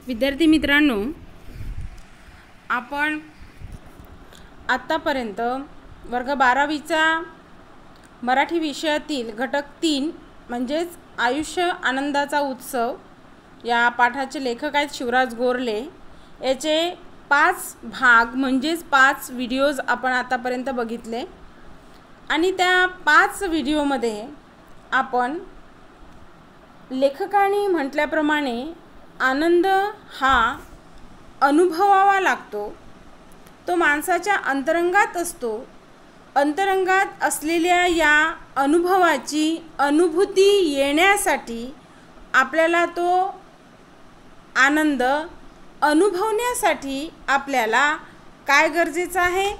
विद्यार्थी मित्रांनो, आपण आत्तापर्यंत वर्ग 12वीचा मराठी विषयातील घटक 3 म्हणजेच आयुष्य आनंदाचा उत्सव या पाठाचे लेखक आहेत शिवराज गोरले। याचे 5 भाग म्हणजेच 5 व्हिडिओज आपण आतापर्यंत बघितले आणि त्या 5 व्हिडिओमध्ये आपण लेखकांनी म्हटल्याप्रमाणे आनंद हा अनुभवावा लागतो, तो माणसाच्या अंतरंगात असतो। अंतरंगात असलेल्या या अनुभवाची अनुभूती येण्यासाठी आपल्याला तो आनंद अनुभवण्यासाठी आपल्याला काय गरजेचं आहे?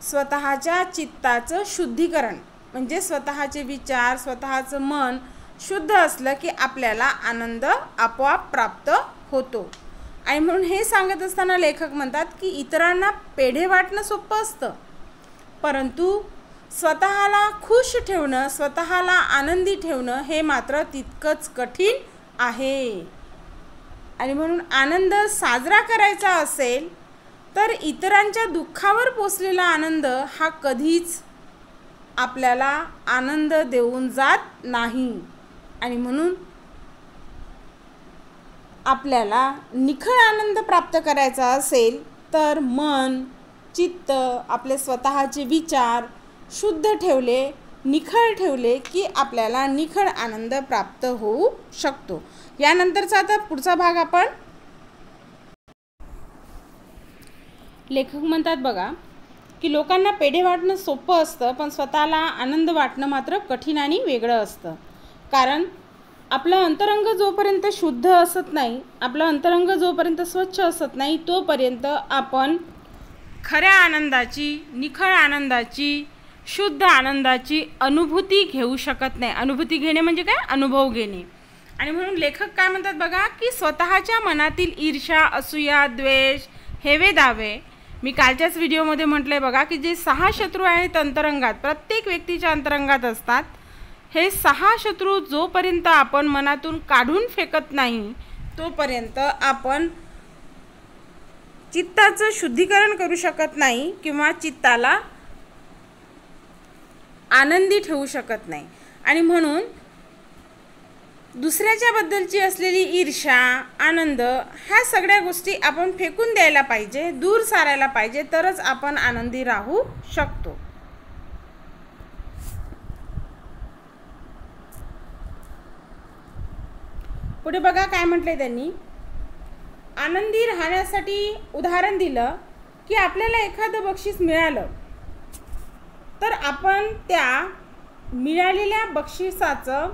स्वतःच्या चित्ताचं शुद्धीकरण, म्हणजे स्वतःचे विचार, स्वतःचं मन शुद्ध असलं की आपल्याला आनंद आपोआप प्राप्त होतो। आणि म्हणून हे सांगत असताना लेखक म्हणतात की इतरांना पेढे वाटणं सोपं असतं, परंतु स्वतःला खुश ठेवणं, स्वतःला आनंदी ठेवणं हे मात्र तितकंच कठीण आहे। आणि म्हणून आनंद साजरा करायचा असेल तर इतरांच्या दुःखावर पोचलेला आनंद हा कधीच आपल्याला आनंद देऊन जात नाही। आणि म्हणून आपल्याला निखळ आनंद प्राप्त करायचा असेल तर मन, चित्त, आपले स्वतःचे विचार शुद्ध ठेवले, निखळ ठेवले की आपल्याला निखळ आनंद प्राप्त होऊ शकतो। यानंतरचा आता पुढचा भाग आपण लेखक म्हणतात बघा की लोकांना पेढे वाटणं सोपं असतं, पण स्वतःला आनंद वाटणं मात्र कठीण आणि वेगळं असतं। कारण आपलं अंतरंग जोपर्यंत शुद्ध असत नाही, आपलं अंतरंग जोपर्यंत स्वच्छ असत नाही, तोपर्यंत आपण खऱ्या आनंदाची, निखळ आनंदाची, शुद्ध आनंदाची अनुभूती घेऊ शकत नाही। अनुभूती घेणे म्हणजे काय? अनुभव घेणे। आणि म्हणून लेखक काय म्हणतात बघा की स्वतःच्या मनातील ईर्ष्या, असूया, द्वेष, हेवे दावे, मी कालच्याच व्हिडिओमध्ये म्हटलंय बघा की जे 6 शत्रू आहेत अंतरंगात, प्रत्येक व्यक्तीच्या अंतरंगात असतात, हे 6 शत्रू जोपर्यंत आपण मनातून काढून फेकत नाही तोपर्यंत आपण चित्ताचं शुद्धीकरण करू शकत नाही किंवा चित्ताला आनंदी ठेवू शकत नाही। आणि म्हणून दुसऱ्याच्या बद्दलची असलेली ईर्ष्या, आनंद ह्या सगळ्या गोष्टी आपण फेकून द्यायला पाहिजे, दूर सारायला पाहिजे, तरच आपण आनंदी राहू शकतो। पुढे बघा काय म्हटले त्यांनी, आनंदी राहण्यासाठी उदाहरण दिलं की आपल्याला एखादं बक्षीस मिळालं तर आपण त्या मिळालेल्या बक्षिसाचं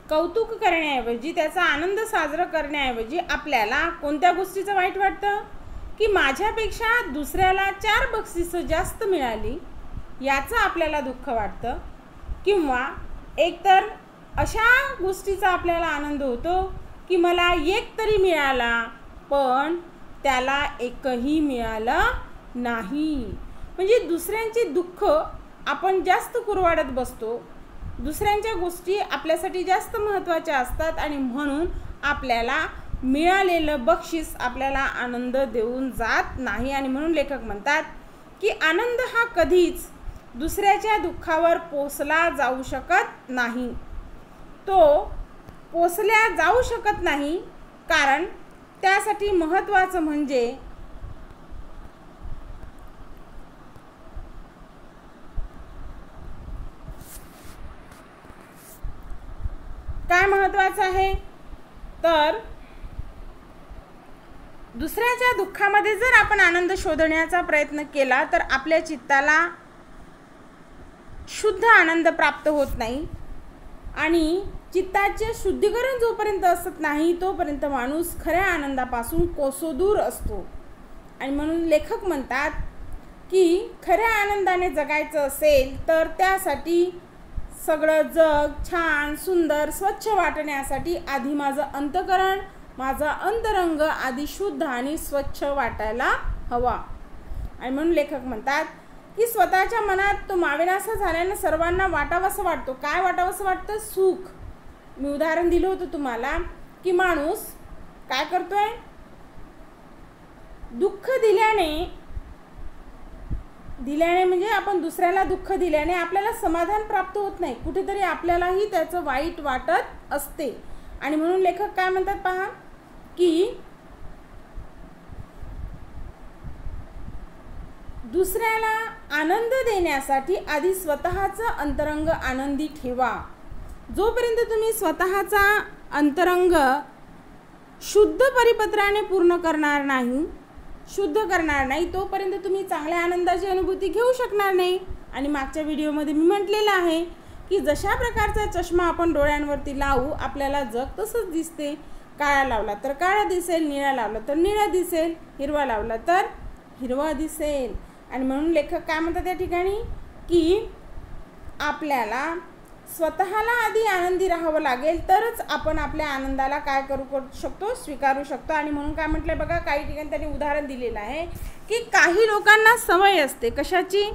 कौतुक करण्याऐवजी, त्याचा आनंद साजरा करण्याऐवजी आपल्याला कोणत्या गोष्टीचं वाईट वाटतं की माझ्यापेक्षा दुसऱ्याला 4 बक्षिसं जास्त मिळाली याचं आपल्याला दुःख वाटतं, किंवा एकतर अशा गोष्टीचा आपल्याला आनंद होतो की मला 1 तरी मिळाला पण त्याला एकही मिळालं नाही। म्हणजे दुसऱ्यांची दुःख आपण जास्त कुरवाडत बसतो, दुसऱ्यांच्या गोष्टी आपल्यासाठी जास्त महत्त्वाच्या असतात आणि म्हणून आपल्याला मिळालेलं बक्षीस आपल्याला आनंद देऊन जात नाही। आणि म्हणून लेखक म्हणतात की आनंद हा कधीच दुसऱ्याच्या दुःखावर पोचला जाऊ शकत नाही, तो पोचल्या जाऊ शकत नाही, कारण त्यासाठी महत्त्वाचं म्हणजे काय महत्त्वाचं आहे तर दुसऱ्याच्या दुःखामध्ये जर आपण आनंद शोधण्याचा प्रयत्न केला तर आपल्या चित्ताला शुद्ध आनंद प्राप्त होत नाही। आणि चित्ताचे शुद्धीकरण जोपर्यंत असत नाही तोपर्यंत माणूस खऱ्या आनंदापासून कोसोदूर असतो। आणि म्हणून लेखक म्हणतात की खऱ्या आनंदाने जगायचं असेल तर त्यासाठी सगळं जग छान, सुंदर, स्वच्छ वाटण्यासाठी आधी माझं अंतःकरण, माझा अंतरंग आधी शुद्ध आणि स्वच्छ वाटायला हवा। आणि म्हणून लेखक म्हणतात की स्वतःच्या मनात तो मावेनासा झाल्यानं सर्वांना वाटावंसं वाटतो। काय वाटावंसं वाटतं? सुख। मी उदाहरण दिलं होतं तुम्हाला की माणूस काय करतोय, दुःख दिल्याने म्हणजे आपण दुसऱ्याला दुःख दिल्याने आपल्याला समाधान प्राप्त होत नाही, कुठेतरी आपल्यालाही त्याचं वाईट वाटत असते. आणि म्हणून लेखक काय म्हणतात पहा, की दुसऱ्याला आनंद देण्यासाठी आधी स्वतःचं अंतरंग आनंदी ठेवा. जोपर्यंत तुम्ही स्वतःचा अंतरंग शुद्ध परिपत्राने पूर्ण करणार नाही, शुद्ध करणार नाही, तोपर्यंत तुम्ही चांगल्या आनंदाची अनुभूती घेऊ शकणार नाही. आणि मागच्या व्हिडिओमध्ये मी म्हटलेलं आहे की जशा प्रकारचा चष्मा आपण डोळ्यांवरती लावू आपल्याला जग तसंच दिसते. काळा लावला तर काळा दिसेल, निळा लावला तर निळा दिसेल, हिरवा लावला तर हिरवा दिसेल. आणि म्हणून लेखक काय म्हणतात त्या ठिकाणी, की आपल्याला स्वतःला आधी आनंदी राहावं लागेल, तरच आपण आपल्या आनंदाला काय करू शकतो, स्वीकारू शकतो. आणि म्हणून काय म्हटलंय बघा, काही ठिकाणी त्यांनी उदाहरण दिलेलं आहे की काही लोकांना सवय असते कशाची,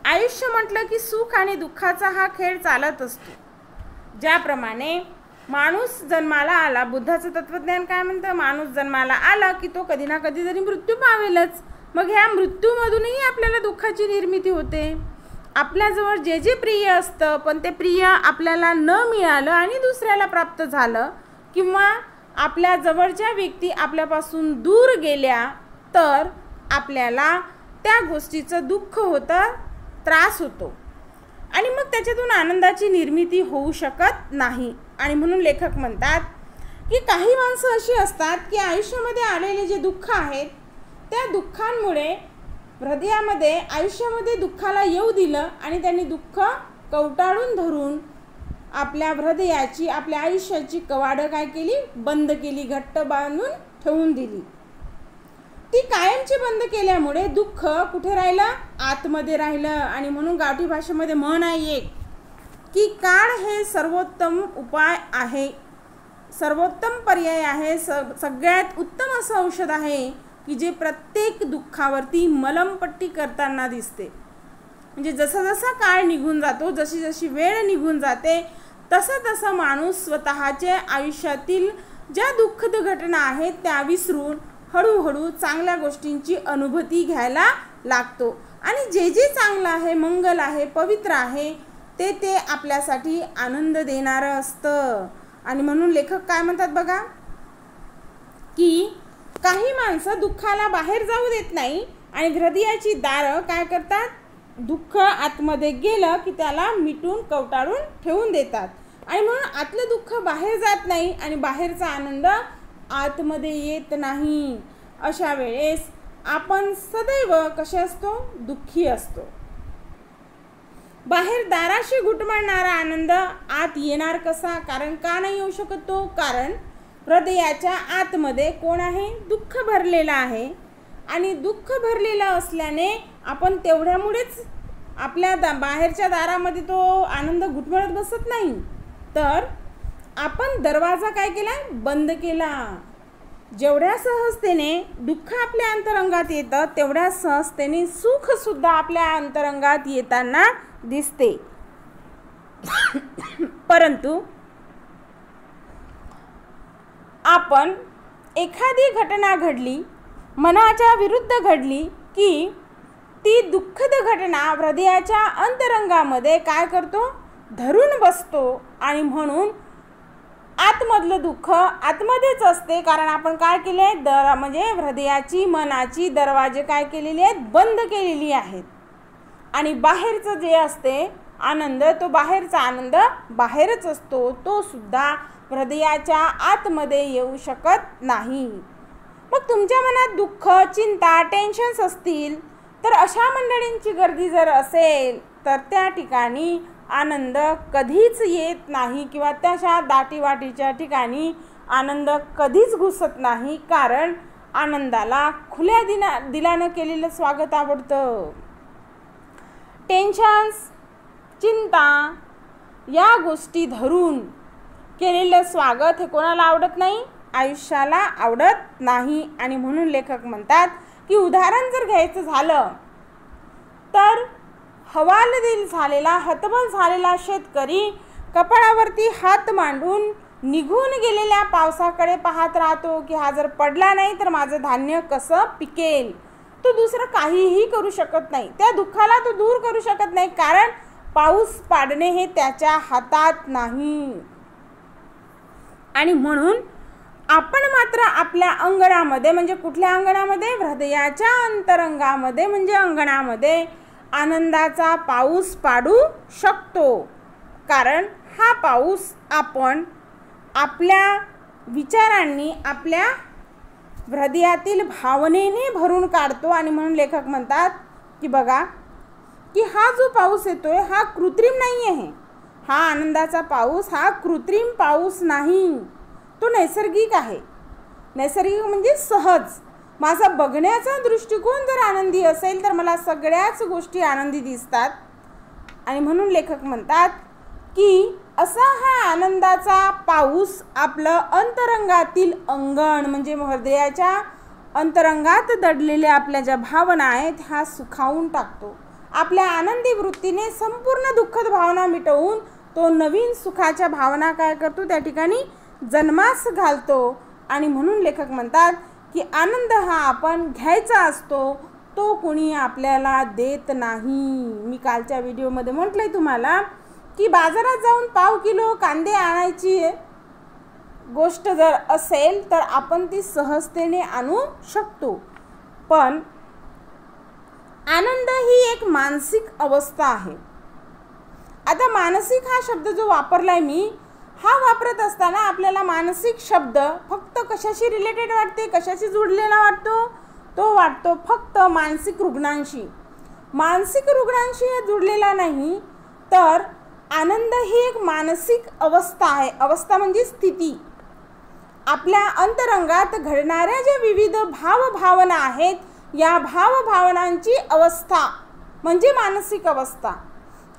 आयुष्य म्हटलं की सुख आणि दुःखाचा हा खेळ चालत असतो. ज्याप्रमाणे माणूस जन्माला आला, बुद्धाचं तत्वज्ञान काय म्हणतं, माणूस जन्माला आला की तो कधी ना कधी तरी मृत्यू पावेलच. मग ह्या मृत्यूमधूनही आपल्याला दुःखाची निर्मिती होते. आपल्याजवळ जे जे प्रिय असतं पण ते प्रिय आपल्याला न मिळालं आणि दुसऱ्याला प्राप्त झालं, किंवा आपल्या जवळच्या व्यक्ती आपल्यापासून दूर गेल्या, तर आपल्याला त्या गोष्टीचं दुःख होतं, त्रास होतो आणि मग त्याच्यातून आनंदाची निर्मिती होऊ शकत नाही. आणि म्हणून लेखक म्हणतात की काही माणसं अशी असतात की आयुष्यामध्ये आलेले जे दुःख आहेत त्या दुःखांमुळे हृदयामध्ये आयुष्यामध्ये दुःखाला येऊ दिलं आणि त्यांनी दुःख कवटाळून धरून आपल्या हृदयाची, आपल्या आयुष्याची कवाडं काय केली, बंद केली, घट्ट बांधून ठेवून दिली. ती कायमची बंद केल्यामुळे दुःख कुठे राहिलं, आतमध्ये राहिलं. आणि म्हणून गावठी भाषेमध्ये म्हण आहे एक, की काळ हे सर्वोत्तम उपाय आहे, सर्वोत्तम पर्याय आहे, सगळ्यात उत्तम असं औषध आहे की जे प्रत्येक दुःखावरती मलमपट्टी करताना दिसते. म्हणजे जसा जसा काळ निघून जातो, जशी जशी वेळ निघून जाते, तसं तसं माणूस स्वतःच्या आयुष्यातील ज्या दुःखद घटना आहेत त्या विसरून हळूहळू चांगल्या गोष्टींची अनुभूती घ्यायला लागतो. आणि जे जे चांगलं आहे, मंगल आहे, पवित्र आहे, ते ते आपल्यासाठी आनंद देणारं असतं. आणि म्हणून लेखक काय म्हणतात बघा, की काही माणसं दुःखाला बाहेर जाऊ देत नाही आणि हृदयाची दारं काय करतात, दुःख आतमध्ये गेलं की त्याला मिटून कवटाळून ठेवून देतात. आणि म्हणून आतलं दुःख बाहेर जात नाही आणि बाहेरचा आनंद आतमध्ये येत नाही. अशा वेळेस आपण सदैव कसे असतो, दुःखी असतो. बाहेर दाराशी घुटमळणारा आनंद आत येणार कसा, कारण का नाही येऊ शकत तो, कारण हृदयाच्या आतमध्ये कोण आहे, दुःख भरलेलं आहे. आणि दुःख भरलेलं असल्याने आपण तेवढ्यामुळेच आपल्या बाहेरच्या दारामध्ये तो आनंद घुटमळत बसत नाही, तर आपण दरवाजा काय केला, बंद केला. जेवढ्या सहजतेने दुःख आपल्या अंतरंगात येतं तेवढ्या सहजतेने सुखसुद्धा आपल्या अंतरंगात येताना दिसते. परंतु आपण एखादी घटना घडली, मनाच्या विरुद्ध घडली, की ती दुःखद घटना हृदयाच्या अंतरंगामध्ये काय करतो, धरून बसतो. आणि म्हणून आतमधलं दुःख आतमध्येच असते, कारण आपण काय केले, म्हणजे हृदयाची, मनाची दरवाजे काय केलेली आहेत, बंद केलेली आहेत. आणि बाहेरचं जे असते आनंद, तो बाहेरचा आनंद बाहेरच असतो, तो सुद्धा हृदयाच्या आतमध्ये येऊ शकत नाही. मग तुमच्या मनात दुःख, चिंता, टेन्शन्स असतील, तर अशा मंडळींची गर्दी जर असेल तर त्या ठिकाणी आनंद कधीच येत नाही, किंवा त्याच्या दाटीवाटीच्या ठिकाणी आनंद कधीच घुसत नाही, कारण आनंदाला खुल्या दिलानं केलेलं स्वागत आवडतं. टेन्शन्स, चिंता या गोष्टी धरून केलेलं स्वागत हे कोणाला आवडत नाही, आयुष्याला आवडत नाही. आणि म्हणून लेखक म्हणतात की उदाहरण जर घ्यायचं झालं तर हवालदिल झालेला, हतबल झालेला शेतकरी कपाळावरती हात मांडून निघून गेलेल्या पावसाकडे पाहत राहतो की हा जर पडला नाही तर माझं धान्य कसं पिकेल. तो दुसरं काहीही करू शकत नाही. त्या दुःखाला तो दूर करू शकत नाही, कारण पाऊस पाडणे हे त्याच्या हातात नाही. आणि म्हणून आपण मात्र आपल्या अंगणामध्ये, म्हणजे कुठल्या अंगणामध्ये, हृदयाच्या अंतरंगामध्ये म्हणजे अंगणामध्ये आनंदाचा पाऊस पाडू शकतो. कारण हा पाऊस आपण आपल्या विचारांनी, आपल्या हृदयातील भावनेने भरून काढतो. आणि म्हणून लेखक म्हणतात की बघा की हा जो पाऊस येतोय हा कृत्रिम नाही आहे. हा आनंदाचा पाऊस हा कृत्रिम पाऊस नाही, तो नैसर्गिक आहे. नैसर्गिक म्हणजे सहज. माझा बघण्याचा दृष्टिकोन जर आनंदी असेल तर मला सगळ्याच गोष्टी आनंदी दिसतात. आणि म्हणून लेखक म्हणतात की असा हा आनंदाचा पाऊस आपलं अंतरंगातील अंगण म्हणजे हृदयाच्या अंतरंगात दडलेल्या आपल्या ज्या भावना आहेत ह्या सुखावून टाकतो. आपल्या आनंदी वृत्तीने संपूर्ण दुःखद भावना मिटवून तो नवीन सुखाच्या भावना काय करतो, त्या ठिकाणी जन्मास घालतो. आणि म्हणून लेखक म्हणतात की आनंद हा आपण घ्यायचा असतो, तो कोणी आपल्याला देत नाही. मी कालच्या व्हिडिओमध्ये म्हटलंय तुम्हाला की बाजारात जाऊन पाव किलो कांदे आणायची गोष्ट जर असेल तर आपण ती सहजतेने आणू शकतो. पण आनंद ही एक मानसिक अवस्था आहे. आता मानसिक हा शब्द जो वापरलाय मी, हा वापरत असताना आपल्याला मानसिक शब्द फक्त कशाशी रिलेटेड वाटते, कशाशी जोडलेला वाटतो, तो वाटतो फक्त मानसिक रुग्णांशी. मानसिक रुग्णांशी जोडलेला नाही, तर आनंद ही एक मानसिक अवस्था आहे. अवस्था म्हणजे स्थिती. आपल्या अंतरंगात घडणाऱ्या ज्या विविध भावभावना आहेत, या भावभावनांची अवस्था म्हणजे मानसिक अवस्था.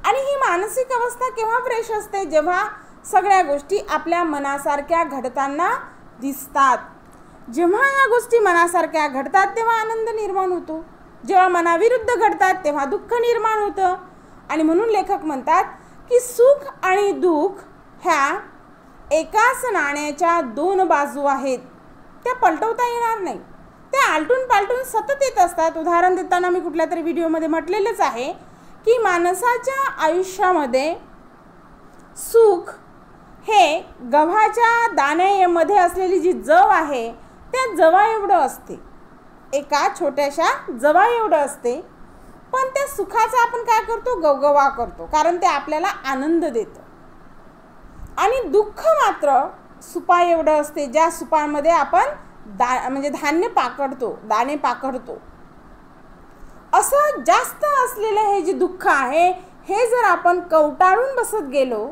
आणि ही मानसिक अवस्था केव्हा फ्रेश असते, जेव्हा सगळ्या गोष्टी आपल्या मनासारख्या घडताना दिसतात. जेव्हा ह्या गोष्टी मनासारख्या घडतात तेव्हा आनंद निर्माण होतो. जेव्हा मनाविरुद्ध घडतात तेव्हा दुःख निर्माण होतं. आणि म्हणून लेखक म्हणतात की सुख आणि दुःख ह्या एकाच नाण्याच्या दोन बाजू आहेत. त्या पलटवता येणार नाही. त्या आलटून पालटून सतत येत असतात. उदाहरण देताना मी कुठल्या तरी व्हिडिओमध्ये म्हटलेलंच आहे की माणसाच्या आयुष्यामध्ये सुख हे गव्हाच्या दाण्यामध्ये असलेली जी जव आहे त्या जवा एवढं असते, एका छोट्याशा जवा एवढं असते. पण त्या सुखाचा आपण काय करतो, गवगवा करतो, कारण ते आपल्याला आनंद देतं. आणि दुःख मात्र सुपा एवढं असते, ज्या सुपामध्ये आपण म्हणजे धान्य पाकडतो, दाणे पाकडतो. असं जास्त असलेलं हे जे दुःख आहे, हे जर आपण कवटाळून बसत गेलो,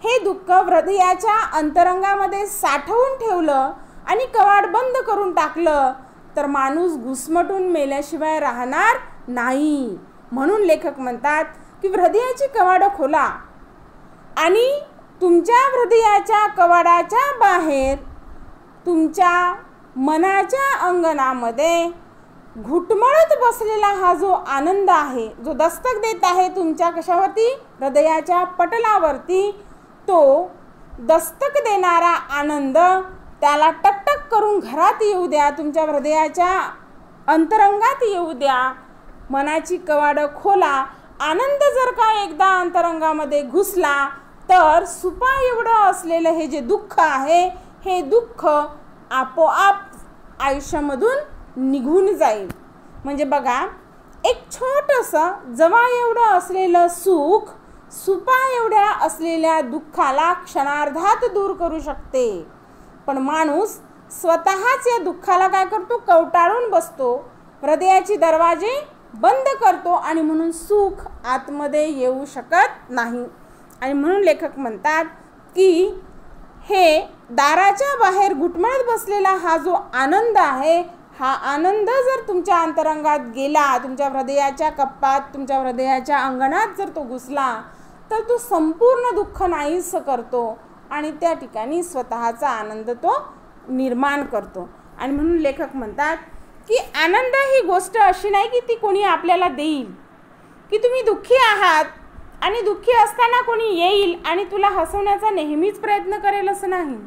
हे दुःख हृदयाच्या अंतरंगामध्ये साठवून ठेवलं आणि कवाड बंद करून टाकलं तर माणूस घुसमटून मेल्याशिवाय राहणार नाही. म्हणून लेखक म्हणतात की हृदयाची कवाडं खोला आणि तुमच्या हृदयाच्या कवाडाच्या बाहेर तुमच्या मनाच्या अंगणामध्ये घुटमळत बसलेला हा जो आनंद आहे, जो दस्तक देत आहे तुमच्या कशावरती, हृदयाच्या पटलावरती, तो दस्तक देणारा आनंद त्याला टकटक करून घरात येऊ द्या, तुमच्या हृदयाच्या अंतरंगात येऊ द्या. मनाची कवाडं खोला. आनंद जर का एकदा अंतरंगामध्ये घुसला तर सुपा एवढं असलेलं हे जे दुःख आहे, हे दुःख आपोआप आयुष्यामधून निघून जाईल. म्हणजे बघा, एक छोटंसं जवा एवढं असलेलं सुख सुपा एवढ्या असलेल्या दुःखाला क्षणार्धात दूर करू शकते. पण माणूस स्वतःच या दुःखाला काय करतो, कवटाळून बसतो, हृदयाचे दरवाजे बंद करतो आणि म्हणून सुख आतमध्ये येऊ शकत नाही. आणि म्हणून लेखक म्हणतात की हे दाराच्या बाहेर घुटमळत बसलेला हा जो आनंद आहे, हा आनंद जर तुमच्या अंतरंगात गेला, तुमच्या हृदयाच्या कप्पात, तुमच्या हृदयाच्या अंगणात जर तो घुसला तर तो संपूर्ण दुःख नाहीसं करतो आणि त्या ठिकाणी स्वतःचा आनंद तो निर्माण करतो. आणि म्हणून लेखक म्हणतात की आनंद ही गोष्ट अशी नाही की ती कोणी आपल्याला देईल, की तुम्ही दुःखी आहात आणि दुःखी असताना कोणी येईल आणि तुला हसवण्याचा नेहमीच प्रयत्न करेल असं नाही.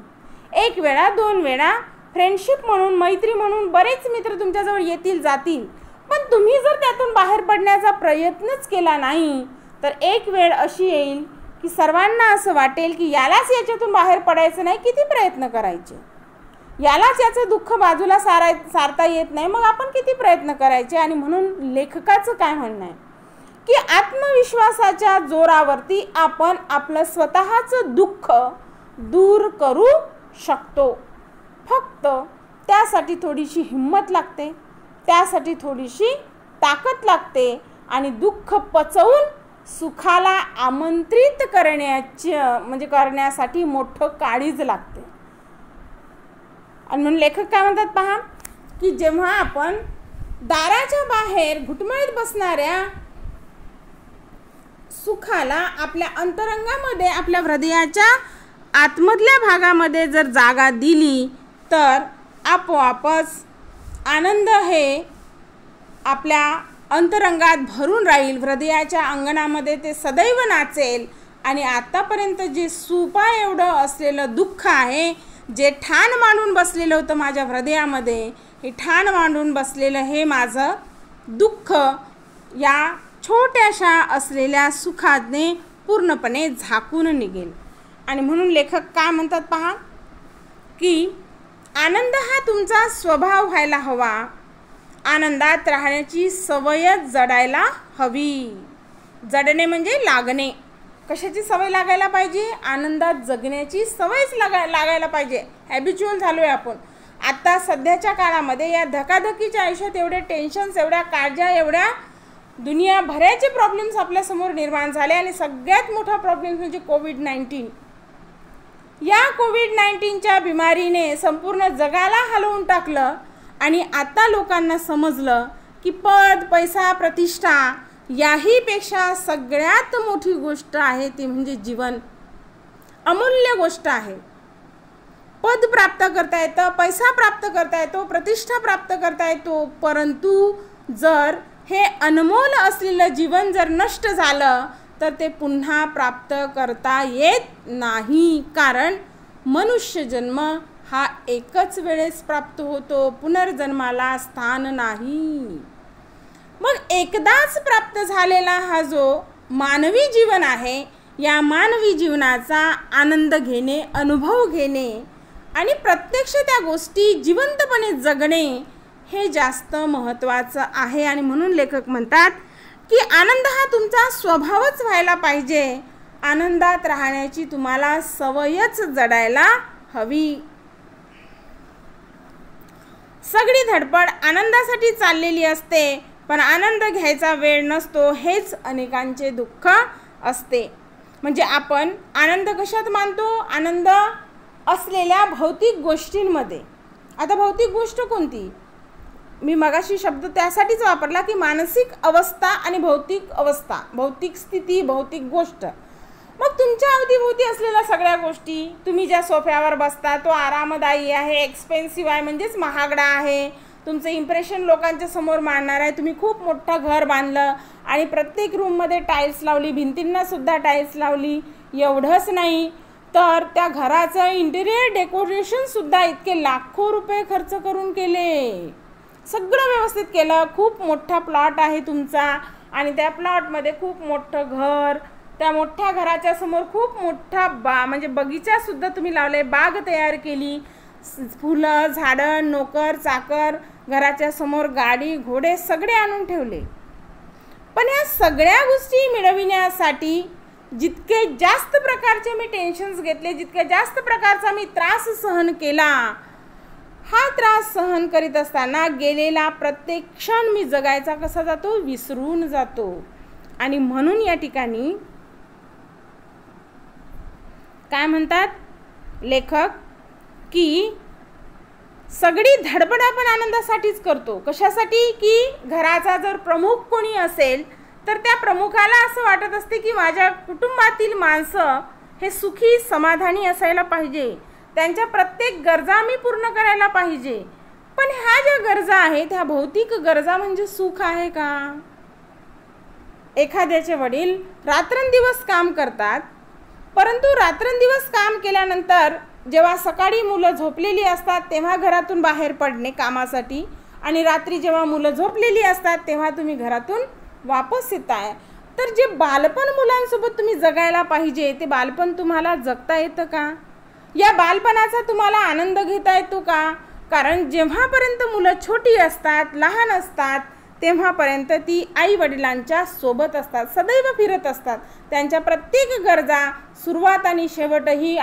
एक वेळा, दोन वेळा फ्रेंडशिप म्हणून, मैत्री म्हणून बरेच मित्र तुमच्याजवळ येतील जातील, पण तुम्ही जर त्यातून बाहेर पडण्याचा प्रयत्नच केला नाही तर एक वेळ अशी येईल की सर्वांना असं वाटेल की यालाच याच्यातून बाहेर पडायचं नाही, किती प्रयत्न करायचे, यालाच याचं दुःख बाजूला सारता येत नाही, मग आपण किती प्रयत्न करायचे. आणि म्हणून लेखकाचं काय म्हणणं आहे की आत्मविश्वासाच्या जोरावरती आपण आपलं स्वतःचं दुःख दूर करू शकतो. फक्त त्यासाठी थोडीशी हिंमत लागते, त्यासाठी थोडीशी ताकद लागते आणि दुःख पचवून सुखाला आमंत्रित करण्यासाठी मोठं काळीज लागते. आणि म्हणून लेखक काय म्हणतात पहा की जेव्हा आपण दाराच्या बाहेर घुटमळीत बसणाऱ्या सुखाला आपल्या अंतरंगामध्ये, आपल्या हृदयाच्या आतमधल्या भागामध्ये जर जागा दिली तर आपोआपच आनंद हे आपल्या अंतरंगात भरून राहील, हृदयाच्या अंगणामध्ये ते सदैव नाचेल. आणि आतापर्यंत जे सुपा एवढं असलेलं दुःख आहे, जे ठाण मांडून बसलेलं होतं माझ्या हृदयामध्ये, हे ठाण मांडून बसलेलं हे माझं दुःख या छोट्याशा असलेल्या सुखाने पूर्णपणे झाकून निघेल. आणि म्हणून लेखक काय म्हणतात पहा की आनंद हा तुमचा स्वभाव व्हायला हवा, आनंदात राहण्याची सवयच जडायला हवी. जडणे म्हणजे लागणे. कशाची सवय लागायला पाहिजे? आनंदात जगण्याची सवयच लागायला पाहिजे. हॅबिच्युअल झालो आहे आपण. आता सध्याच्या काळामध्ये या धकाधकीच्या आयुष्यात एवढे टेन्शन्स, एवढ्या काळज्या, एवढ्या दुनियाभराचे प्रॉब्लेम्स आपल्यासमोर निर्माण झाले. आणि सगळ्यात मोठा प्रॉब्लेम म्हणजे कोविड-19. या कोविड-19च्या बिमारीने संपूर्ण जगाला हलवून टाकलं. आणि आता लोकांना समजलं की पद, पैसा, प्रतिष्ठा याहीपेक्षा सगळ्यात मोठी गोष्ट आहे ती म्हणजे जीवन. अमूल्य गोष्ट आहे. पद प्राप्त करता येतं, पैसा प्राप्त करता येतो, प्रतिष्ठा प्राप्त करता येतो, परंतु जर हे अनमोल असलेलं जीवन जर नष्ट झालं तर ते पुन्हा प्राप्त करता येत नाही. कारण मनुष्य जन्म हा एकच वेळेस प्राप्त होतो, पुनर्जन्माला स्थान नाही. मग एकदाच प्राप्त झालेला हा जो मानवी जीवन आहे, या मानवी जीवनाचा आनंद घेणे, अनुभव घेणे आणि प्रत्यक्ष त्या गोष्टी जिवंतपणे जगणे हे जास्त महत्त्वाचं आहे. आणि म्हणून लेखक म्हणतात की आनंद हा तुमचा स्वभावच व्हायला पाहिजे, आनंदात राहण्याची तुम्हाला सवयच जडायला हवी. सगळी धडपड आनंदासाठी चाललेली असते, पण आनंद घ्यायचा वेळ नसतो, हेच अनेकांचे दुःख असते. म्हणजे आपण आनंद कशात मानतो? आनंद असलेल्या भौतिक गोष्टींमध्ये. आता भौतिक गोष्ट कोणती? मी मगाशी शब्द त्यासाठीच वापरला की मानसिक अवस्था आणि भौतिक अवस्था, भौतिक स्थिती, भौतिक गोष्ट. मग तुमच्या अवतीभोवती असलेल्या सगळ्या गोष्टी, तुम्ही ज्या सोफ्यावर बसता तो आरामदायी आहे, एक्सपेन्सिव्ह आहे म्हणजेच महागडा आहे, तुमचं इम्प्रेशन लोकांच्या समोर मांडणार आहे, तुम्ही खूप मोठं घर बांधलं आणि प्रत्येक रूममध्ये टाईल्स लावली, भिंतींनासुद्धा टाईल्स लावली, एवढंच नाही तर त्या घराचं इंटेरियर डेकोरेशनसुद्धा इतके लाखो रुपये खर्च करून केले, सगळं व्यवस्थित केलं, खूप मोठा प्लॉट आहे तुमचा आणि त्या प्लॉटमध्ये खूप मोठं घर, त्या मोठ्या घराच्या समोर खूप मोठा म्हणजे बगीचासुद्धा तुम्ही लावले, बाग तयार केली, फुलं, झाडं, नोकर, चाकर, घराच्या समोर गाडी, घोडे सगळे आणून ठेवले. पण या सगळ्या गोष्टी मिळविण्यासाठी जितके जास्त प्रकारचे मी टेन्शन्स घेतले, जितके जास्त प्रकारचा मी त्रास सहन केला, हा त्रास सहन करीत असताना गेलेला प्रत्येक क्षण मी जगायचा कसा जातो? विसरून जातो. आणि म्हणून या ठिकाणी काय म्हणतात लेखक की सगळी धडपड आपण आनंदासाठीच करतो. कशासाठी? की घराचा जर प्रमुख कोणी असेल तर त्या प्रमुखाला असं वाटत असते की माझ्या कुटुंबातील माणसं हे सुखी, समाधानी असायला पाहिजे, त्यांच्या प्रत्येक गरजा मी पूर्ण करायला पाहिजे. पण ह्या ज्या गरजा आहेत ह्या भौतिक गरजा म्हणजे सुख आहे का? एखाद्याचे वडील रात्रंदिवस काम करतात, परंतु रात्रंदिवस काम केल्यानंतर जेव्हा सकाळी मुलं झोपलेली असतात तेव्हा घरातून बाहेर पडणे कामासाठी, आणि रात्री जेव्हा मुलं झोपलेली असतात तेव्हा तुम्ही घरातून वापस येताय, तर जे बालपण मुलांसोबत तुम्ही जगायला पाहिजे ते बालपण तुम्हाला जगता येतं का? या बालपणाचा तुम्हाला आनंद घेता येतो का? कारण जेव्हापर्यंत मुलं छोटी असतात, लहान असतात, तेव्हापर्यंत ती आई वडिलांच्या सोबत असतात, सदैव फिरत असतात. त्यांच्या प्रत्येक गरजा सुरुवात आणि शेवटही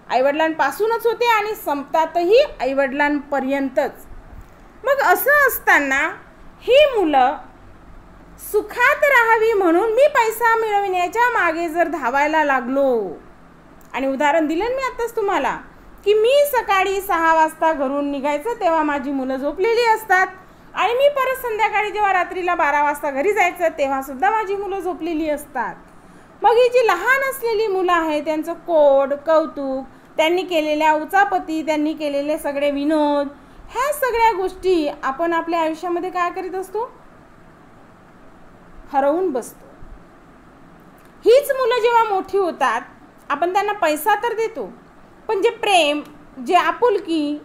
आईवडिलांपासूनच होते आणि संपतातही आईवडिलांपर्यंतच. मग असं असताना ही मुलं सुखात राहावी म्हणून मी पैसा मिळवण्याच्या मागे जर धावायला लागलो, आणि उदाहरण दिलं मी आताच तुम्हाला की मी सकाळी 6 वाजता घरून निघायचं तेव्हा माझी मुलं झोपलेली असतात, आणि मी परत संध्याकाळी जेव्हा रात्रीला 12 वाजता घरी जायचं तेव्हा सुद्धा माझी मुलं झोपलेली असतात. मग ही जी लहान असलेली मुलं आहेत त्यांचं कोड कौतुक, त्यांनी केलेल्या उचापती, त्यांनी केलेले सगळे विनोद, ह्या सगळ्या गोष्टी आपण आपल्या आयुष्यामध्ये काय करीत असतो? हरवून बसतो. हीच मुलं जेव्हा मोठी होतात आपण त्यांना पैसा तर देतो, पण जे प्रेम, जे आपुलकी,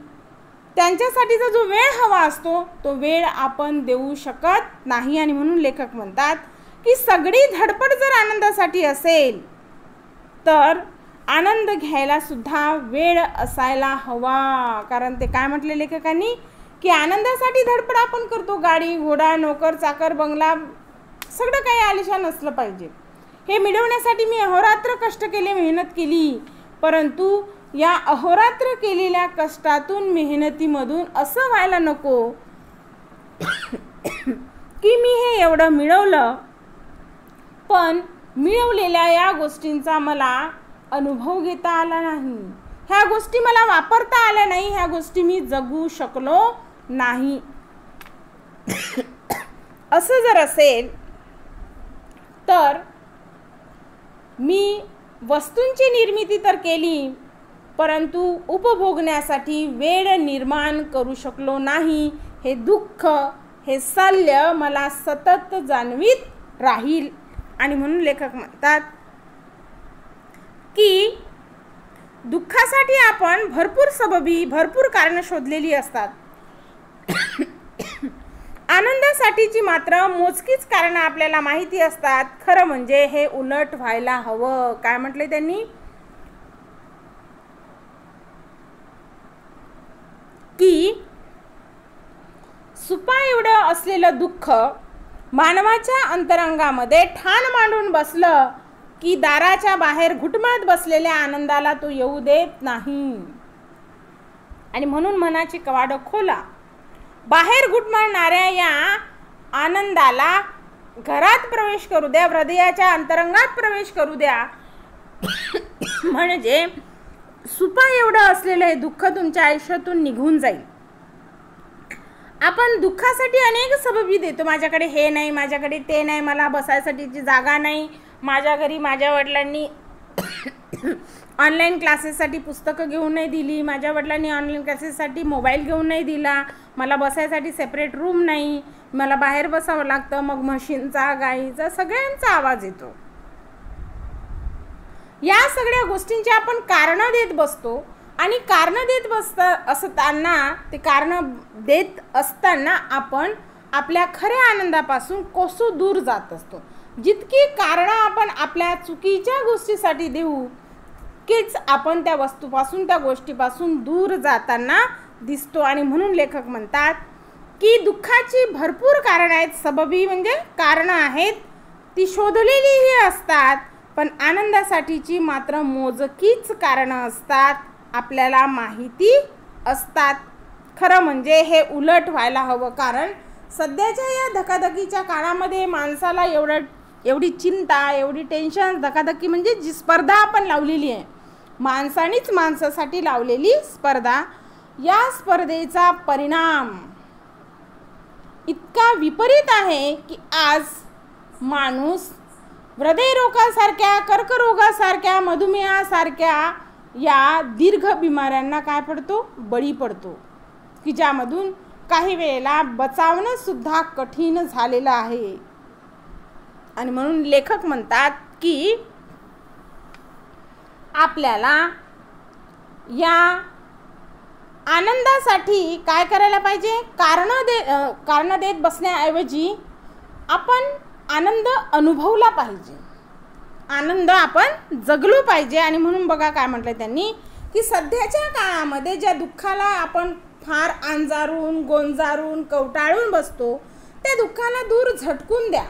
त्यांच्यासाठीचा जो वेळ हवा असतो तो वेळ आपण देऊ शकत नाही. आणि म्हणून लेखक म्हणतात की सगळी धडपड जर आनंदासाठी असेल तर आनंद घ्यायला सुद्धा वेळ असायला हवा. कारण ते काय म्हटले लेखकांनी की आनंदासाठी धडपड आपण करतो, गाडी घोडा नोकर चाकर बंगला सगळं काही आलिशान असलं पाहिजे, हे मिळवण्यासाठी मी अहोरात्र कष्ट केले, मेहनत केली, परंतु या अहोरात्र केलेल्या कष्टातून मेहनतीमधून असं व्हायला नको की मी हे एवढं मिळवलं पण मिळवलेल्या या गोष्टींचा मला अनुभव घेता आला नाही, ह्या गोष्टी मला वापरता आल्या नाही, ह्या गोष्टी मी जगू शकलो नाही. असं जर असेल तर मी वस्तूंची निर्मिती तर केली परंतु उपभोगण्यासाठी वेळ निर्माण करू शकलो नाही. हे दुःख, हे शल्य मला सतत जाणवीत राहील. आणि म्हणून लेखक म्हणतात की दुःखासाठी आपण भरपूर सबबी, भरपूर कारणं शोधलेली असतात, आनंदासाठीची मात्र मोजकीच कारणं आपल्याला माहिती असतात. खरं म्हणजे हे उलट व्हायला हवं. काय म्हटले त्यांनी की सुपा एवढं असलेलं दुःख मानवाच्या अंतरंगामध्ये ठाण मांडून बसलं की दाराच्या बाहेर घुटमळत बसलेल्या आनंदाला तो येऊ देत नाही. आणि म्हणून मनाची कवाडं खोला, बाहेर घुटमळणाऱ्या या आनंदाला घरात प्रवेश करू द्या, हृदयाच्या अंतरंगात प्रवेश करू द्या, म्हणजे सुपा एवढं असलेलं हे दुःख तुमच्या आयुष्यातून निघून जाईल. आपण दुःखासाठी अनेक सबबी देतो, माझ्याकडे हे नाही, माझ्याकडे ते नाही, मला बसायसाठीची जागा नाही, माझ्या घरी माझ्या वडिलांनी ऑनलाईन क्लासेससाठी पुस्तकं घेऊन नाही दिली, माझ्या वडिलांनी ऑनलाईन क्लासेससाठी मोबाईल घेऊन नाही दिला, मला बसायसाठी सेपरेट रूम नाही, मला बाहेर बसावं लागतं. मग म्हशींचा, गाईचा, सगळ्यांचा आवाज येतो. या सगळ्या गोष्टींची आपण कारणं देत बसतो आणि कारणं देत ते कारणं देत असताना आपण आपल्या खऱ्या आनंदापासून कोसो दूर जात असतो. जितकी कारणं आपण आपल्या चुकीच्या गोष्टीसाठी देऊ तितकेच आपण त्या वस्तूपासून, त्या गोष्टीपासून दूर जाताना दिसतो. आणि म्हणून लेखक म्हणतात की दुःखाची भरपूर कारणं आहेत, सबबी म्हणजे कारणं आहेत, ती शोधलेलीही असतात, पण आनंदासाठीची मात्र मोजकीच कारणं असतात, आपल्याला माहिती असतात. खरं म्हणजे हे उलट व्हायला हवं. कारण सध्याच्या या धकाधकीच्या काळामध्ये माणसाला एवढी चिंता, एवढी टेन्शन, धकाधकी म्हणजे जी स्पर्धा आपण लावलेली आहे, माणसानेच माणसासाठी लावलेली स्पर्धा, या स्पर्धेचा परिणाम इतका विपरीत आहे की आज माणूस हृदयरोगासारख्या, कर्करोगासारख्या, मधुमेहासारख्या या दीर्घ बिमाऱ्यांना काय पडतो? बळी पडतो, की ज्यामधून काही वेळेला बचावणं सुद्धा कठीण झालेलं आहे. आणि म्हणून लेखक म्हणतात की आपल्याला या आनंदासाठी काय करायला पाहिजे, कारण देत बसण्याऐवजी आपण आनंद अनुभवला पाहिजे, आनंद आपण जगलो पाहिजे. आणि म्हणून बघा काय म्हटलं त्यांनी की सध्याच्या काळामध्ये ज्या दुःखाला आपण फार अंजारून गोंजारून कवटाळून बसतो त्या दुःखाला दूर झटकून द्या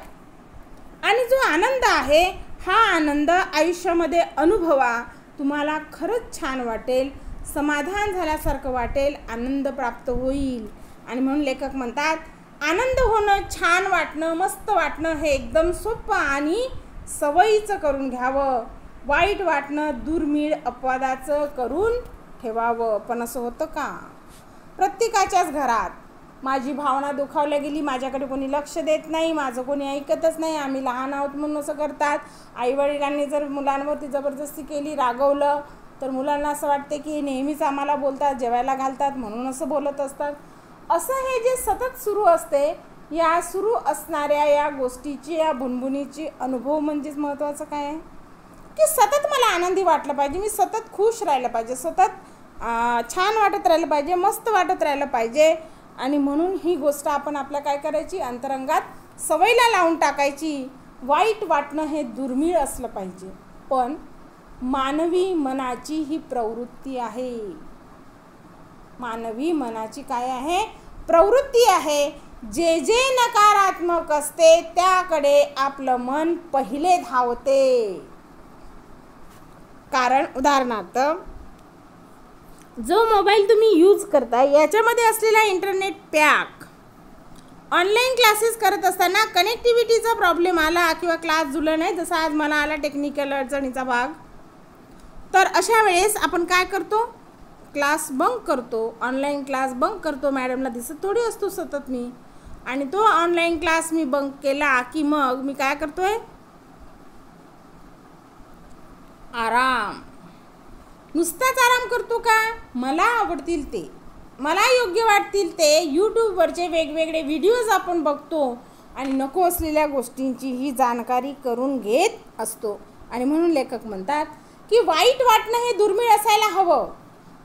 आणि जो आनंद आहे हा आनंद आयुष्यामध्ये अनुभवा. तुम्हाला खरंच छान वाटेल, समाधान झाल्यासारखं वाटेल, आनंद प्राप्त होईल. आणि म्हणून लेखक म्हणतात आनंद होणं, छान वाटणं, मस्त वाटणं हे एकदम सोपं आणि सवयीचं करून घ्यावं. वाईट वाटणं दुर्मिळ अपवादाचं करून ठेवावं. पण असं होतं का? प्रत्येकाच्याच घरात माझी भावना दुखावल्या गेली, माझ्याकडे कोणी लक्ष देत नाही, माझं कोणी ऐकतच नाही, आम्ही लहान आहोत म्हणून असं करतात. आईवडिलांनी जर मुलांवरती जबरदस्ती केली, रागवलं तर मुलांना असं वाटते की नेहमीच आम्हाला बोलतात, जेवायला घालतात म्हणून असं बोलत असतात. असं हे जे सतत सुरू असते, या सुरू असणाऱ्या या गोष्टीची, या बुणबुणीची अनुभव म्हणजेच महत्त्वाचं काय आहे की सतत मला आनंदी वाटलं पाहिजे, मी सतत खुश राहिलं पाहिजे, सतत छान वाटत राहिलं पाहिजे, मस्त वाटत राहिलं पाहिजे. आणि म्हणून ही गोष्ट आपण आपल्या काय करायची, अंतरंगात सवयीला लावून टाकायची. वाईट वाटणं हे दुर्मिळ असलं पाहिजे. पण मानवी मनाची ही प्रवृत्ती आहे, मानवी मनाची काय आहे, प्रवृत्ती आहे. जे जे नकारात्मक असते त्याकडे आपलं मन पहिले धावते. कारण उदाहरणार्थ जो मोबाईल तुम्ही यूज करता याच्यामध्ये असलेला इंटरनेट पॅक, ऑनलाईन क्लासेस करत असताना कनेक्टिव्हिटीचा प्रॉब्लेम आला किंवा क्लास जुळला नाही, जसा आज मला आला टेक्निकल अडचणीचा भाग, तर अशा वेळेस आपण काय करतो, क्लास बंक करतो, ऑनलाईन क्लास बंक करतो. मॅडमला दिसत थोडी असतो सतत मी, आणि तो ऑनलाईन क्लास मी बंक केला की मग मी काय करतोय, आराम, नुसताच आराम करतो का, मला आवडतील ते, मला योग्य वाटतील ते यूट्यूबवरचे वेगवेगळे व्हिडिओज आपण बघतो आणि नको असलेल्या गोष्टींची ही जाणकारी करून घेत असतो. आणि म्हणून लेखक म्हणतात की वाईट वाटणं हे दुर्मिळ असायला हवं.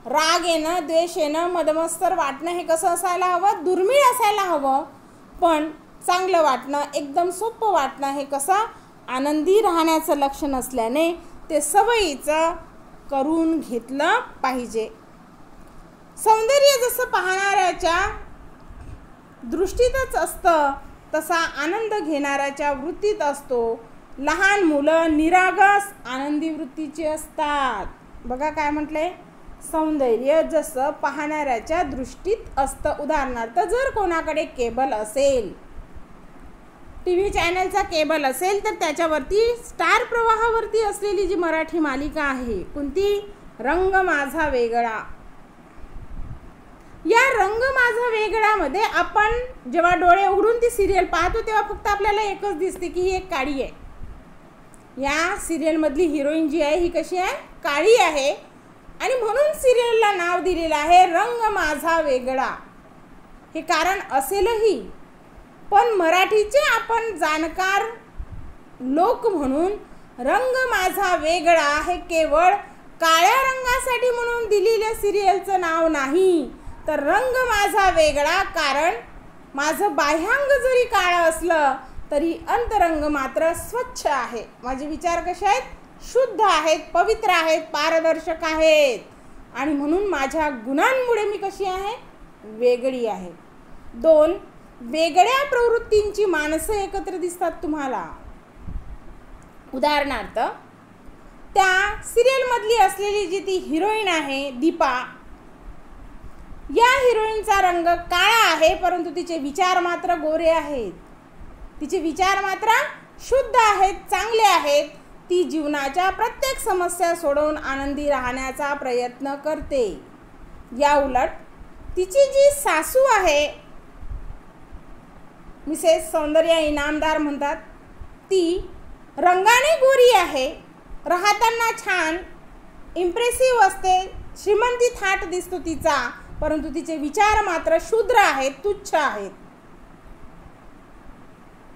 राग येणं, द्वेष येणं, मदमत्सर वाटणं हे कसं असायला हवं, दुर्मिळ असायला हवं. पण चांगलं वाटणं, एकदम सोपं वाटणं हे कसं आनंदी राहण्याचं लक्षण असल्याने ते सवयीचं करून घेतलं पाहिजे. सौंदर्य जसं पाहणाऱ्याच्या दृष्टीतच असतं तसा आनंद घेणाऱ्याच्या वृत्तीत असतो. लहान मुलं निरागस आनंदी वृत्तीची असतात. बघा काय म्हटले, सौंदर्य जसं पाहणाऱ्याच्या दृष्टीत असतं. उदाहरणार्थ जर कोणाकडे केबल असेल, टी व्ही चॅनलचा केबल असेल, तर त्याच्यावरती स्टार प्रवाहावरती असलेली जी मराठी मालिका आहे, कोणती, रंग माझा वेगळा. या रंग माझा वेगळामध्ये आपण जेव्हा डोळे उघडून ती सिरियल पाहतो तेव्हा फक्त आपल्याला एकच दिसते की ही एक काळी आहे. या सिरियलमधली हिरोईन जी आहे ही कशी आहे, काळी आहे. आणि म्हणून सिरियलला नाव दिलेलं आहे रंग माझा वेगळा. हे कारण असेलही, पण मराठीचे आपण जाणकार लोक म्हणून रंग माझा वेगळा हे केवळ काळ्या रंगासाठी म्हणून दिलेल्या सिरियलचं नाव नाही, तर रंग माझा वेगळा कारण माझं बाह्यांग जरी काळं असलं तरी अंतरंग मात्र स्वच्छ आहे. माझे विचार कसे आहेत, शुद्ध आहेत, पवित्र आहेत, पारदर्शक आहेत. आणि म्हणून माझ्या गुणांमुळे मी कशी आहे, वेगळी आहे. दोन वेगळ्या प्रवृत्तींची माणसं एकत्र दिसतात तुम्हाला. उदाहरणार्थ त्या सिरियलमधली असलेली जी ती हिरोईन आहे दीपा, या हिरोईनचा रंग काळा आहे परंतु तिचे विचार मात्र गोरे आहेत, तिचे विचार मात्र शुद्ध आहेत, चांगले आहेत. ती जीवनाच्या प्रत्येक समस्या सोडवून आनंदी राहण्याचा प्रयत्न करते. या उलट तिची जी सासू आहे, मिसेस सौंदर्य इनामदार म्हणतात, ती रंगाने गोरी आहे, राहताना छान इम्प्रेसिव्ह असते, श्रीमंती थाट दिसतो तिचा, परंतु तिचे विचार मात्र शूद्र आहेत, तुच्छ आहेत.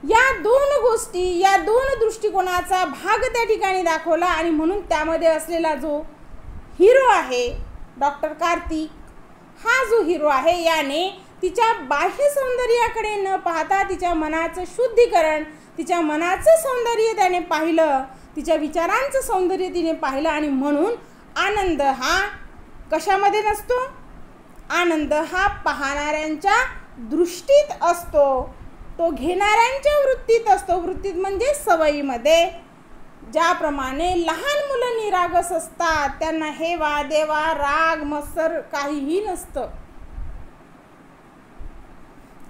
या दोन गोष्टी, या दोन दृष्टिकोनाचा भाग त्या ठिकाणी दाखवला आणि म्हणून त्यामध्ये असलेला जो हिरो आहे डॉक्टर कार्तिक, हा जो हिरो आहे याने तिच्या बाह्य सौंदर्याकडे न पाहता तिच्या मनाचं शुद्धीकरण, तिच्या मनाचं सौंदर्य त्याने पाहिलं, तिच्या विचारांचं सौंदर्य तिने पाहिलं आणि म्हणून आनंद हा कशामध्ये नसतो, आनंद हा पाहणाऱ्यांच्या दृष्टीत असतो, तो घेणाऱ्यांच्या वृत्तीत असतो. वृत्तीत म्हणजे सवयीमध्ये. ज्याप्रमाणे लहान मुलं निरागस असतात, त्यांना हेवा देवा राग मत्सर काहीही नसतं,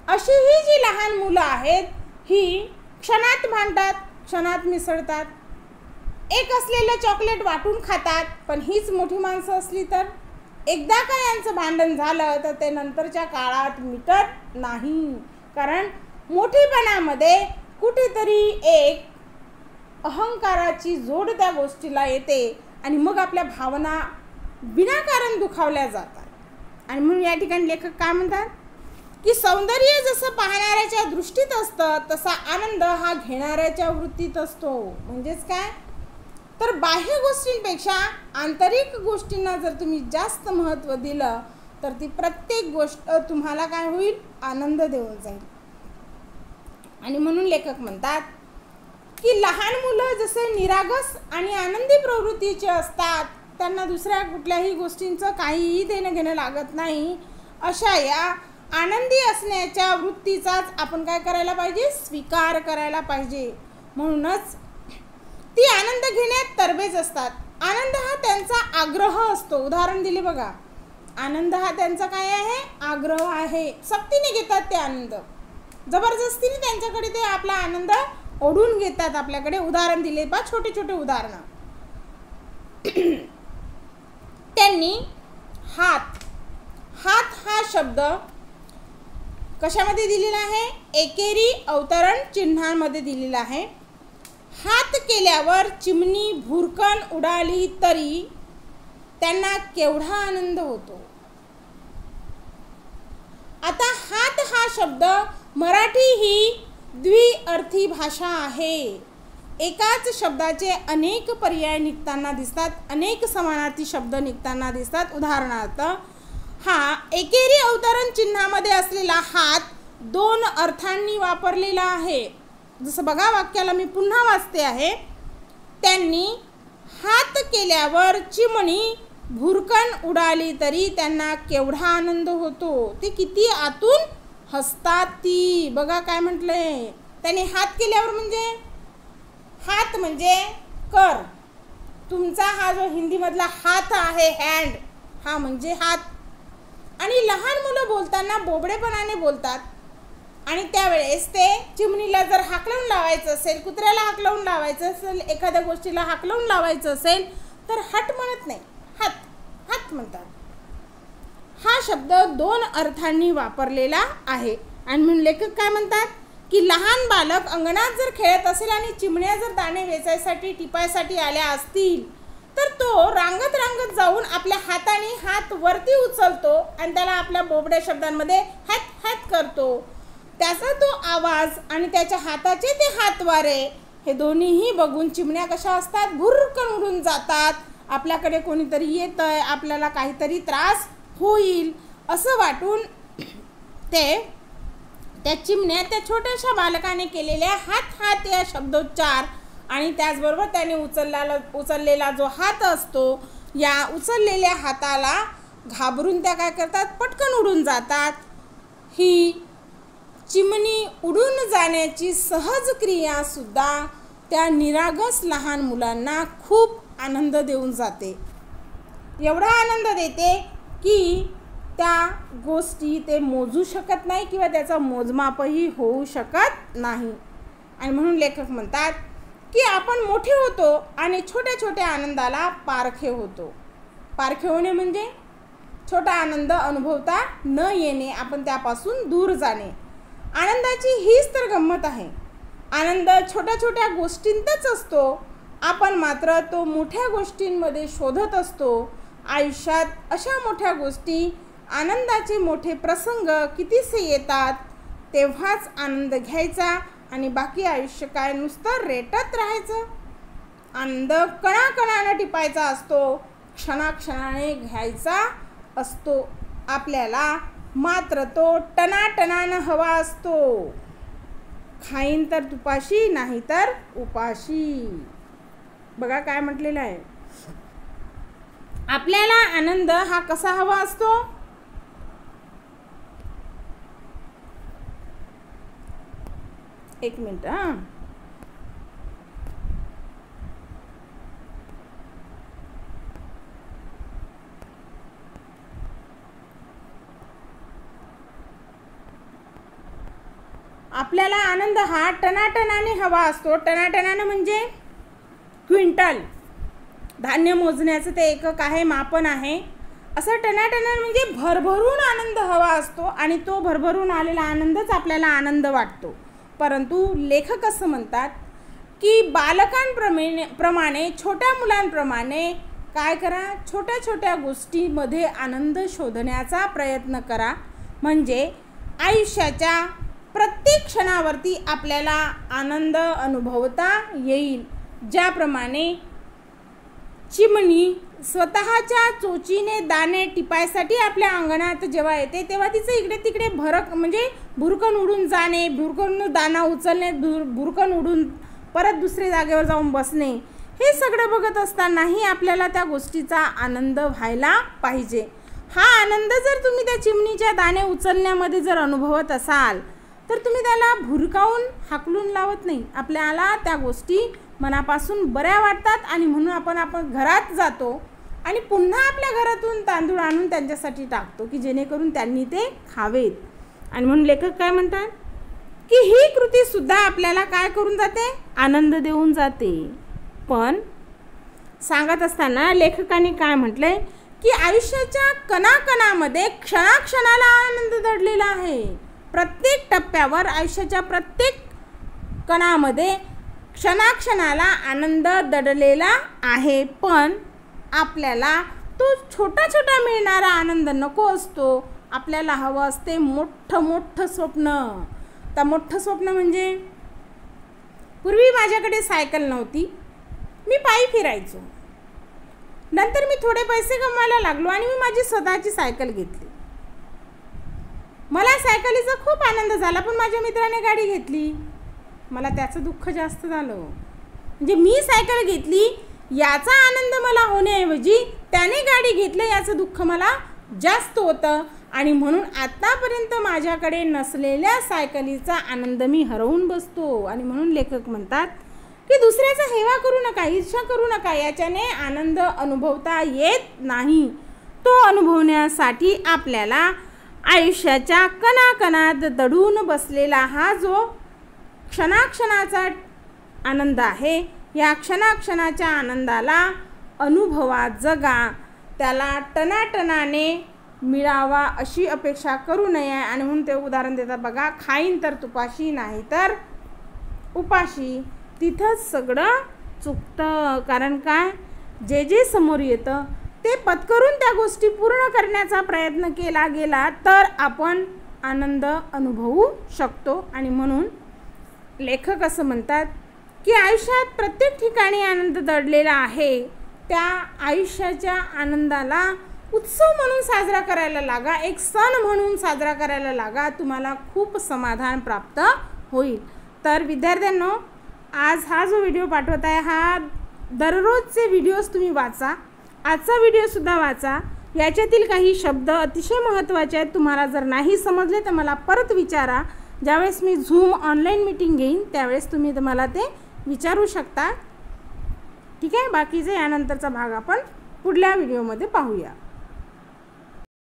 अशी ही जी लहान मुलं आहेत ही क्षणात भांडतात, क्षणात मिसळतात, एक असलेलं चॉकलेट वाटून खातात. पण हीच मोठी माणसं असली तर एकदा का यांचं भांडण झालं तर ते नंतरच्या काळात मिटत नाही. कारण मोठेपणामध्ये कुठेतरी एक अहंकाराची जोड त्या गोष्टीला येते आणि मग आपल्या भावना विनाकारण दुखावल्या जातात. आणि म्हणून या ठिकाणी लेखक काय म्हणतात की सौंदर्य जसं पाहणाऱ्याच्या दृष्टीत असतं तसा आनंद हा घेणाऱ्याच्या वृत्तीत असतो. म्हणजेच काय तर बाह्य गोष्टींपेक्षा आंतरिक गोष्टींना जर तुम्ही जास्त महत्त्व दिलं तर ती प्रत्येक गोष्ट तुम्हाला काय होईल, आनंद देऊन जाईल. आणि म्हणून लेखक म्हणतात की लहान मुलं जसे निरागस आणि आनंदी प्रवृत्तीचे असतात, त्यांना दुसऱ्या कुठल्याही गोष्टींचं काहीही देणं घेणं लागत नाही, अशा या आनंदी असण्याच्या वृत्तीचाच आपण काय करायला पाहिजे, स्वीकार करायला पाहिजे. म्हणूनच ती आनंद घेण्यात तरबेज असतात. आनंद हा त्यांचा आग्रह असतो. उदाहरण दिले बघा, आनंद हा त्यांचा काय आहे, आग्रह आहे. सक्तीने घेतात ते आनंद, जबरदस्तीने त्यांच्याकडे ते आपला आनंद ओढून घेतात आपल्याकडे. उदाहरण दिले बा, छोटे छोटे उदाहरण. त्यांनी हात हा शब्द कशामध्ये दिलेला आहे, एकेरी अवतरण चिन्हांमध्ये दिलेला आहे. हात केल्यावर चिमणी भुरकन उडाली तरी त्यांना केवढा आनंद होतो. आता हात हा शब्द मराठी ही द्विअर्थी भाषा आहे. एकाच शब्दाचे अनेक पर्याय निघताना दिसतात, अनेक समानार्थी शब्द निघताना दिसतात. उदाहरणार्थ हा एकेरी अवतरण चिन्हामध्ये असलेला हात दोन अर्थांनी वापरलेला आहे. जसं बघा, वाक्याला मी पुन्हा वाचते आहे. त्यांनी हात केल्यावर चिमणी भुरकन उडाली तरी त्यांना केवढा आनंद होतो. ते किती आतून हसतात ती. बघा काय म्हटलंय, त्यांनी हात केल्यावर म्हणजे हात म्हणजे कर. तुमचा हा जो हिंदीमधला हात आहे, हँड, हा म्हणजे हात. आणि लहान मुलं बोलताना बोबडेपणाने बोलतात आणि त्यावेळेस ते चिमणीला जर हाकलवून लावायचं असेल, कुत्र्याला हाकलवून लावायचं असेल, एखाद्या गोष्टीला हाकलवून लावायचं असेल तर हट म्हणत नाही, हात हात म्हणतात. हा शब्द दोन अर्थांनी वापरलेला आहे. आणि म्हणून लेखक काय म्हणतात की लहान बालक अंगणात जर खेळत असेल आणि चिमण्या जर दाणे वेचायसाठी टिपायसाठी आल्या असतील तर तो रांगत रांगत जाऊन आपल्या हाताने हात वरती उचलतो आणि त्याला आपल्या बोबड्या शब्दांमध्ये हॅट हॅट करतो. त्याचा तो आवाज आणि त्याच्या हाताचे ते हातवारे हे दोन्हीही बघून चिमण्या कशा असतात, भुरकन उडून जातात. आपल्याकडे कोणीतरी येतंय, आपल्याला काहीतरी त्रास होईल असं वाटून त्या चिमण्या छोट्याशा बालकाने केलेल्या हात या शब्दोच्चार आणि त्याचबरोबर त्याने उचललेला जो हात असतो, या उचललेल्या हाताला घाबरून त्या काय करतात, पटकन उडून जातात. ही चिमणी उडून जाण्याची सहज क्रिया सुद्धा त्या निरागस लहान मुलांना खूप आनंद देऊन जाते. एवढा आनंद देते की त्या गोष्टी ते मोजू शकत नाही किंवा त्याचा मोजमापही होऊ शकत नाही. आणि म्हणून लेखक म्हणतात की आपण मोठे होतो आणि छोट्या छोट्या आनंदाला पारखे होतो. पारखे होणे म्हणजे छोटा आनंद अनुभवता न येणे, आपण त्यापासून दूर जाणे. आनंदाची हीच तर गंमत आहे. आनंद छोट्या छोट्या गोष्टींतच असतो, आपण मात्र तो मोठ्या गोष्टींमध्ये शोधत असतो. आयुष्यात अशा मोठ्या गोष्टी, आनंदाचे मोठे प्रसंग कितीसे येतात, तेव्हाच आनंद घ्यायचा आणि बाकी आयुष्य काय नुसतं रेटत राहायचं. आनंद कणाकणाने टिपायचा असतो, क्षणाक्षणाने घ्यायचा असतो. आपल्याला मात्र तो टनाटनानं हवा असतो. खाईन तर तुपाशी, नाही तर उपाशी. बघा काय म्हटलेलं आहे. आपल्याला आनंद हा कसा हवा असतो? एक मिनिट आपल्याला आनंद हा टनाटनाने हवा असतो. टनाटनाने म्हणजे क्विंटल, धान्य मोजण्याचं ते एकक आहे, मापन आहे. असं टनाटनाने म्हणजे भरभरून आनंद हवा असतो आणि तो भरभरून आलेला आनंदच आपल्याला आनंद वाटतो. परंतु लेखक असं म्हणतात की बालकांप्रमाणे, छोट्या मुलांप्रमाणे काय करा, छोट्या छोट्या गोष्टीमध्ये आनंद शोधण्याचा प्रयत्न करा. म्हणजे आयुष्याच्या प्रत्येक क्षणावरती आपल्याला आनंद अनुभवता येईल. ज्याप्रमाणे चिमणी स्वतःच्या चोचीने दाणे टिपायसाठी आपल्या अंगणात जेव्हा येते तेव्हा तिचं इकडे तिकडे म्हणजे भुरकन उडून जाणे, भुरकन दाणा उचलणे, भुरकन उडून परत दुसऱ्या जागेवर जाऊन बसणे, हे सगळं बघत असतानाही आपल्याला त्या गोष्टीचा आनंद व्हायला पाहिजे. हा आनंद जर तुम्ही त्या चिमणीच्या दाणे उचलण्यामध्ये जर अनुभवत असाल तर तुम्ही त्याला भुरकावून हाकलून लावत नाही. आपल्याला त्या गोष्टी मनापासून बऱ्या वाटतात आणि म्हणून आपण घरात जातो आणि पुन्हा आपल्या घरातून तांदूळ आणून त्यांच्यासाठी टाकतो की जेणेकरून त्यांनी ते खावेत. आणि म्हणून लेखक काय म्हणतात की ही कृतीसुद्धा आपल्याला काय करून जाते, आनंद देऊन जाते. पण सांगत असताना लेखकांनी काय म्हटलंय की आयुष्याच्या कणाकणामध्ये क्षणाक्षणाला आनंद दडलेला आहे. प्रत्येक टप्प्यावर आयुष्याच्या प्रत्येक कणामध्ये क्षणाक्षणाला आनंद दडलेला आहे. पण आपल्याला तो छोटा छोटा मिळणारा आनंद नको असतो. आपल्याला हवं असते मोठं मोठं स्वप्न. तर मोठं स्वप्न म्हणजे पूर्वी माझ्याकडे सायकल नव्हती, मी पायी फिरायचो. नंतर मी थोडे पैसे कमवायला लागलो आणि मी माझी स्वतःची सायकल घेतली. मला सायकलीचा खूप आनंद झाला, पण माझ्या मित्राने गाडी घेतली, मला त्याचं दुःख जास्त झालं. म्हणजे मी सायकल घेतली याचा आनंद मला होण्याऐवजी त्याने गाडी घेतलं याचं दुःख मला जास्त होतं. आणि म्हणून आतापर्यंत माझ्याकडे नसलेल्या सायकलीचा आनंद मी हरवून बसतो. आणि म्हणून लेखक म्हणतात की दुसऱ्याचा हेवा करू नका, ईर्ष्या करू नका. याच्याने आनंद अनुभवता येत नाही. तो अनुभवण्यासाठी आपल्याला आयुष्याच्या कणाकणात दडून बसलेला हा जो क्षणाक्षणाचा आनंद आहे, या क्षणाक्षणाच्या आनंदाला अनुभवा, जगा, त्याला टनाटनाने मिळावा अशी अपेक्षा करू नये. आणि म्हणून ते उदाहरण देतात बघा, खाईन तर तुपाशी, नाही तर उपाशी. तिथंच सगळं चुकतं. कारण काय, जे जे समोर येतं ते पत्करून त्या गोष्टी पूर्ण करण्याचा प्रयत्न केला गेला तर आपण आनंद अनुभवू शकतो. आणि म्हणून लेखक असं म्हणतात की आयुष्यात प्रत्येक ठिकाणी आनंद दडलेला आहे. त्या आयुष्याच्या आनंदाला उत्सव म्हणून साजरा करायला लागा, एक सण म्हणून साजरा करायला लागा. तुम्हाला खूप समाधान प्राप्त होईल. तर विद्यार्थ्यांनो, आज हा जो व्हिडिओ पाठवत आहे हा दररोजचे व्हिडिओज तुम्ही वाचा. आजचा व्हिडिओसुद्धा वाचा. याच्यातील काही शब्द अतिशय महत्त्वाचे आहेत. तुम्हाला जर नाही समजले तर मला परत विचारा. ज्यावेळेस मी झूम ऑनलाईन मीटिंग घेईन त्यावेळेस तुम्ही मला ते विचारू शकता. ठीक आहे. बाकीचे यानंतरचा भाग आपण पुढल्या व्हिडिओमध्ये पाहूया.